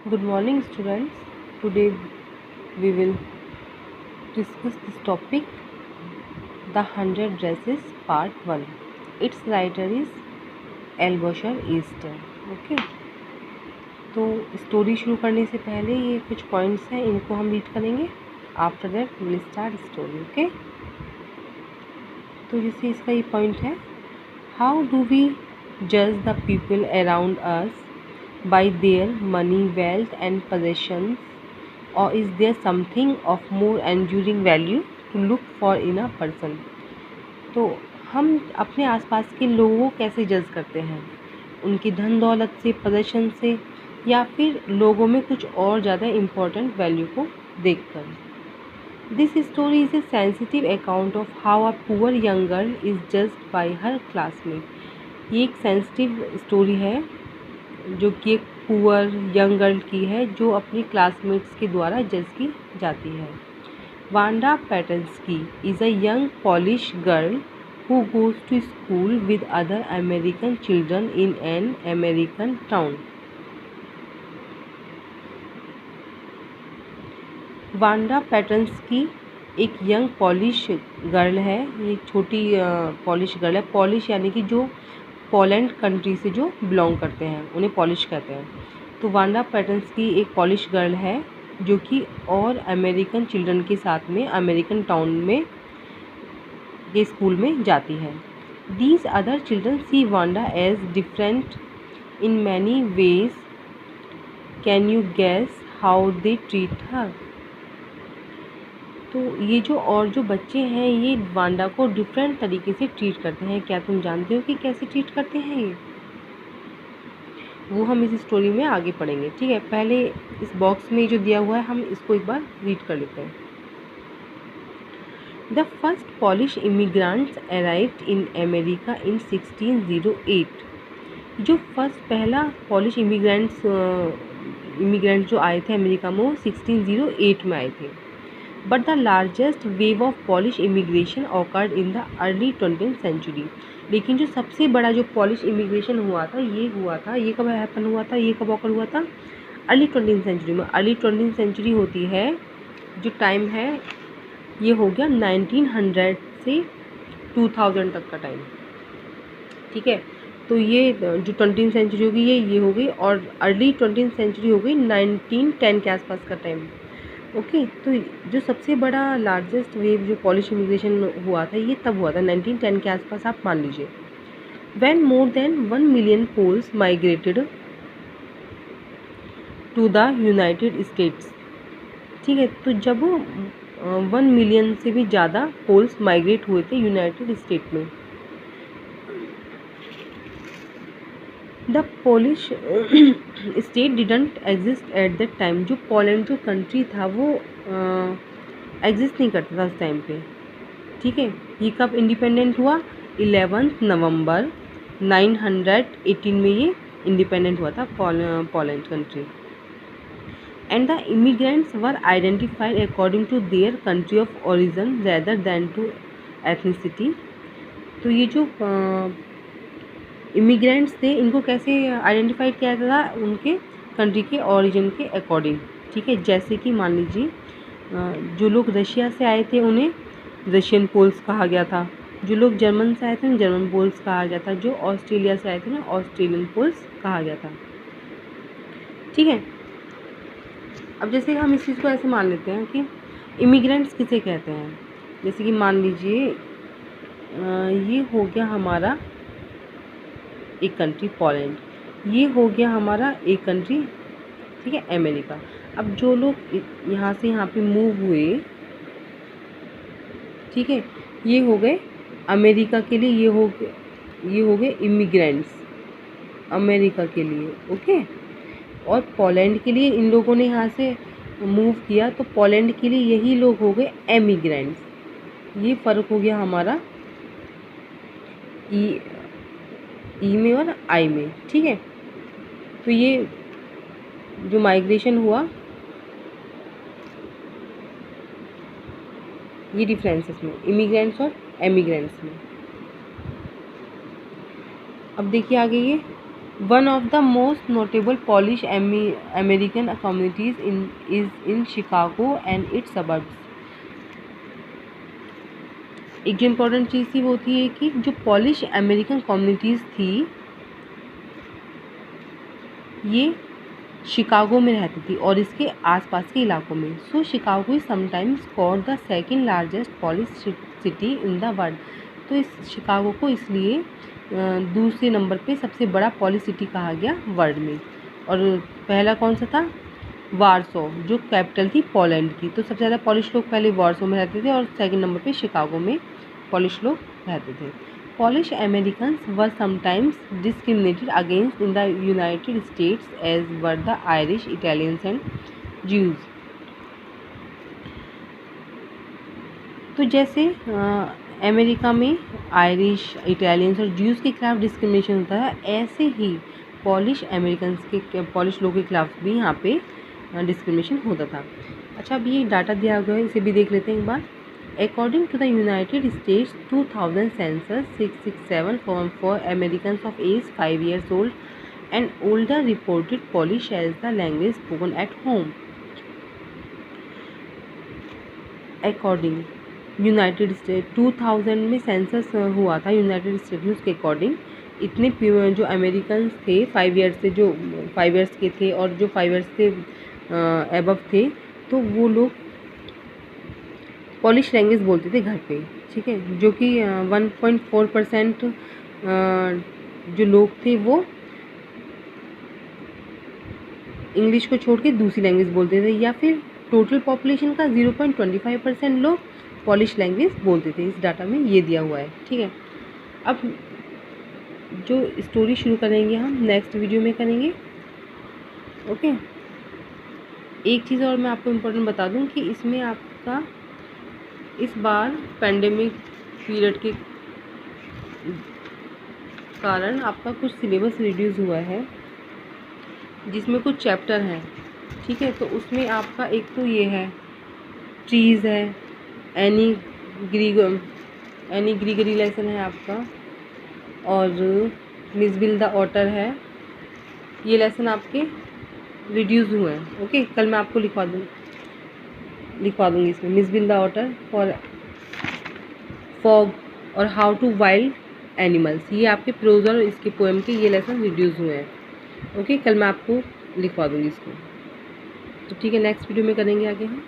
Good morning, students. Today we will discuss this topic, The 100 Dresses, Part 1. Its writer is Albasher Easter. Okay, तो story शुरू करने से पहले ये कुछ पॉइंट्स हैं, इनको हम रीड करेंगे. After that will start story. Okay, तो जैसे इसका ये पॉइंट है, हाउ डू वी जज the people around us by their money, wealth and possessions, or is there something of more enduring value to look for in a person? तो हम अपने आसपास के लोगों को कैसे जज करते हैं, उनकी धन दौलत से, पोजेशन से, या फिर लोगों में कुछ और ज़्यादा इम्पोर्टेंट वैल्यू को देखकर. This story is a sensitive account of how a poor young girl is judged bye her classmate. ये एक सेंसिटिव स्टोरी है जो कि एक पुअर यंग गर्ल की है, जो अपनी क्लासमेट्स के द्वारा जज की जाती है. Wanda Petronski is a young Polish girl who goes to school with other American children in an American town. Wanda Petronski एक यंग पॉलिश गर्ल है. ये छोटी पॉलिश गर्ल है. पॉलिश यानी कि जो पोलैंड कंट्री से जो बिलोंग करते हैं उन्हें पॉलिश कहते हैं. तो वांडा पैटर्न्स्की एक पॉलिश गर्ल है जो कि और अमेरिकन चिल्ड्रन के साथ में अमेरिकन टाउन में के स्कूल में जाती है. These other children see Wanda as different in many ways. Can you guess how they treat her? तो ये जो बच्चे हैं ये वांडा को डिफरेंट तरीके से ट्रीट करते हैं. क्या तुम जानते हो कि कैसे ट्रीट करते हैं ये? वो हम इस स्टोरी में आगे पढ़ेंगे. ठीक है, पहले इस बॉक्स में जो दिया हुआ है हम इसको एक बार रीड कर लेते हैं. The first Polish immigrants arrived in America in 1608. जो पहला पॉलिश इमिग्रेंट्स जो आए थे अमेरिका में वो 1608 में आए थे. But the largest wave of Polish immigration occurred in the early 20th century. लेकिन जो सबसे बड़ा जो पॉलिश इमिग्रेशन हुआ था ये कब हैपन हुआ था, ये कब ऑकर हुआ था? अर्ली 20th सेंचुरी में. अर्ली 20th सेंचुरी होती है जो टाइम है ये हो गया 1900 से 2000 तक का टाइम. ठीक है, तो ये जो 20th सेंचुरी होगी ये हो गई, और अर्ली 20th सेंचुरी हो गई 1910 के आसपास का टाइम. ओके, तो जो सबसे बड़ा लार्जेस्ट वेव जो पॉलिश इमिग्रेशन हुआ था ये तब हुआ था 1910 के आसपास, आप मान लीजिए. When more than 1 million Poles migrated to the United States. ठीक है, तो जब 1 million से भी ज़्यादा पोल्स माइग्रेट हुए थे यूनाइटेड स्टेट में. The Polish state didn't exist at that time. जो पोलैंड जो कंट्री था वो एग्जिस्ट नहीं करता था उस टाइम पे. ठीक है, ये कब इंडिपेंडेंट हुआ? 11 नवंबर 918 में ये इंडिपेंडेंट हुआ था Poland country. And the immigrants were identified according to their country of origin rather than to ethnicity. तो ये जो इमिग्रेंट्स थे इनको कैसे आइडेंटिफाइड किया जाता था? उनके कंट्री के ओरिजिन के अकॉर्डिंग. ठीक है, जैसे कि मान लीजिए जो लोग रशिया से आए थे उन्हें रशियन पोल्स कहा गया था. जो लोग जर्मन से आए थे उन्हें जर्मन पोल्स कहा गया था. जो ऑस्ट्रेलिया से आए थे ना ऑस्ट्रेलियन पोल्स कहा गया था. ठीक है, अब जैसे हम इस चीज़ को ऐसे मान लेते हैं कि इमिग्रेंट्स किसे कहते हैं. जैसे कि मान लीजिए ये हो गया हमारा एक कंट्री पोलैंड, ये हो गया हमारा एक कंट्री, ठीक है, अमेरिका. अब जो लोग यहाँ से यहाँ पे मूव हुए, ठीक है, ये हो गए अमेरिका के लिए, ये हो गए इमिग्रेंट्स अमेरिका के लिए. ओके, और पोलैंड के लिए इन लोगों ने यहाँ से मूव किया तो पोलैंड के लिए यही लोग हो गए एमिग्रेंट्स. ये फ़र्क हो गया हमारा ई में और आई में. ठीक है, तो ये जो माइग्रेशन हुआ ये डिफरेंसेस में इमिग्रेंट्स और एमिग्रेंट्स में. अब देखिए आगे ये one of the most notable polish American communities is in Chicago and it's suburbs. एक जो इम्पोर्टेंट चीज़ थी वो थी कि जो पॉलिश अमेरिकन कम्युनिटीज़ थी ये शिकागो में रहती थी और इसके आसपास के इलाकों में। So Chicago is sometimes called the second largest Polish city in the world. तो इस शिकागो को इसलिए दूसरे नंबर पे सबसे बड़ा पॉलिश सिटी कहा गया वर्ल्ड में। और पहला कौन सा था? वारसो, जो कैपिटल थी पोलैंड की। तो सबसे ज़्यादा पॉलिश लोग पहले वारसो में रहते थे और सेकंड नंबर पे शिकागो में पॉलिश लोग रहते थे। Polish Americans were sometimes discriminated against in the United States as were the Irish, Italians and Jews. तो जैसे अमेरिका में आयरिश, इटालियंस और ज्यूज़ के खिलाफ डिस्क्रिमिनेशन होता है, ऐसे ही पॉलिश लोगों के खिलाफ भी यहाँ पे डिस्क्रिमिनेशन होता था। अच्छा, अब ये डाटा दिया गया है, इसे भी देख लेते हैं एक बार। According to the United States 2000 census 667 for Americans of age 5 years old and older reported Polish as the language spoken at home. According United state 2000 में सेंसस हुआ था यूनाइटेड स्टेट में, उसके अकॉर्डिंग इतने जो अमेरिकन थे 5 ईयर्स से, जो 5 ईयर्स के थे और जो 5 ईयर्स से एबव थे, तो वो लोग पॉलिश लैंग्वेज बोलते थे घर पे। ठीक है, जो कि 1.4% जो लोग थे वो इंग्लिश को छोड़ के दूसरी लैंग्वेज बोलते थे, या फिर टोटल पॉपुलेशन का 0.25% लोग पॉलिश लैंग्वेज बोलते थे। इस डाटा में ये दिया हुआ है। ठीक है, अब जो स्टोरी शुरू करेंगे हम नेक्स्ट वीडियो में करेंगे। ओके, एक चीज़ और मैं आपको इम्पोर्टेंट बता दूं कि इसमें आपका इस बार पैंडेमिक पीरियड के कारण आपका कुछ सिलेबस रिड्यूस हुआ है, जिसमें कुछ चैप्टर हैं। ठीक है, तो उसमें आपका एक तो ये है ट्रीज़ है, एनी ग्रीगरी लेसन है आपका, और मिसबिल द ऑटर है। ये लेसन आपके रिड्यूस हुए हैं। ओके, कल मैं आपको लिखवा दूँगी इसमें मिसबिल द ऑटर, फॉग और हाउ टू वाइल्ड एनिमल्स। ये आपके प्रोज और इसके पोएम के ये लेसन रिड्यूस हुए हैं। ओके, कल मैं आपको लिखवा दूँगी इसको। तो ठीक है, नेक्स्ट वीडियो में करेंगे आगे हम।